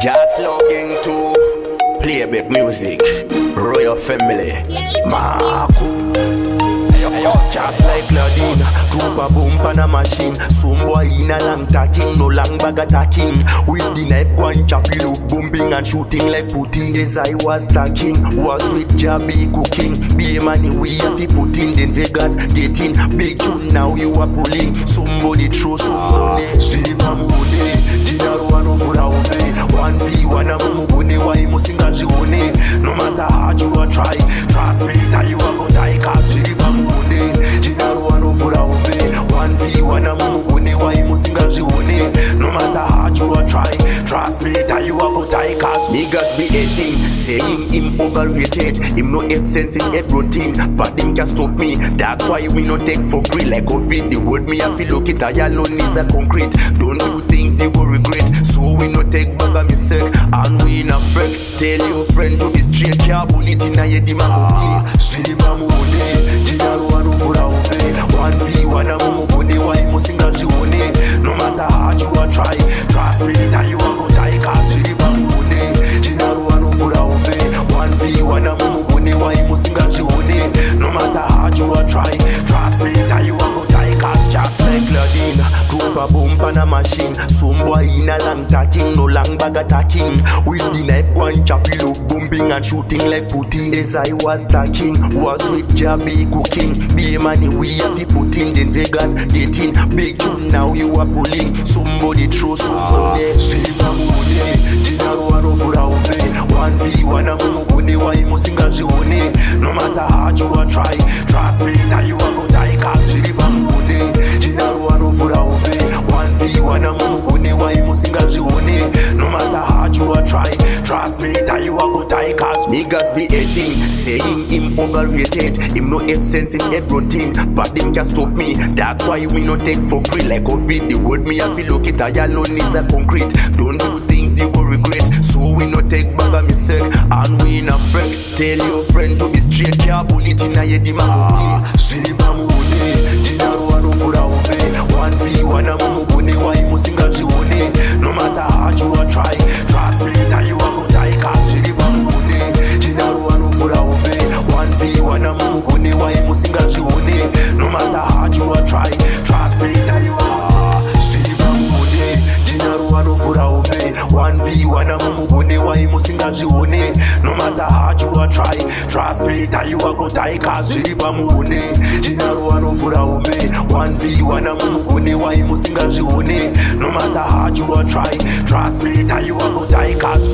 Just logging to playback music, royal family, Marco. Just like Claudine, drop a boom pan a machine. Some boy in a long tacking, no long bag attacking. With the knife go and chop you off, bombing and shooting like Putin. As I was tacking, was with Jabby cooking. Be a money we have to put in, then Vegas getting big tune. Now you are pulling, somebody throw some money. Shiripa mune, Jinaru ano fura Hombe. 1v1 a mumubune wa imusinga jione. No matter how you a try, trust me that you are go die. Cause Shiripa mune, Jinaru ano fura Hombe. 1v1 a mumubune wa imusinga jione. No matter how you a try, trust me that you are go die. Cause niggas be hating, saying him overrated. Him no have sense in head routine, but him can stop me. That's why we no take for free like COVID. The word me I feel look it, I alone is a concrete. Don't do things you go regret. So we no take back a mistake, and we in a fret. Tell your friend to be straight, can't bullet in a head, him a go kill. Shiripa mune, Jinaru ano fura Hombe. 1v1 a mumubune wa imusinga jione. No matter how you a try, trust me that you a go die. Cause Shiripa mune, Jinaru ano fura Hombe. 1v1 a mumubune wa imusinga jione. No matter how you a try, trust me that you a go die. Cause just like Claudine, drop a bomb on a machine. Some boy in a long tacking, no long bag attacking. With the knife go and chop you off, bombing and shooting like Putin. As I was tacking, was with Jabby cooking. Be a money we have to put in, then Vegas getting big tune. Now you are pulling, somebody throw some money. Shiripa mune, Jinaru ano fura Hombe. 1v1 a mumubune wa imusinga jione. No matter how you a try, trust me that you a go die. Cause Shiripa mune, Jinaru ano fura Hombe. 1v1 a mumubune wa imusinga jione. No matter how you a try, trust me that you a go die. Cause niggas be hating, saying him overrated. Him no have sense in head routine, but him can stop me. That's why we no take for free like COVID. The word me I feel look it, I alone is a concrete. Don't do things you go regret. So we no take back a mistake, and we in a fret. Tell your friend to be straight, can't bullet in a head, him a go kill. Shiripa mune, Jinaru ano fura Hombe. 1v1 a mumubune wa imusinga jione. No matter how you a try, trust me that you a go die. Cause Shiripa mune, Jinaru ano fura Hombe. 1v1 a mumubune wa imusinga jione. No matter how you a try, trust me that you a Shiripa mune, Jinaru ano fura Hombe. 1v1 a mumubune wa imusinga jione. No matter how you a try, trust me that you a go die. Cause Shiripa mune, Jinaru ano fura Hombe. 1v1 a mumubune wa imusinga jione. No matter how you a try, trust me that you a go die. Cause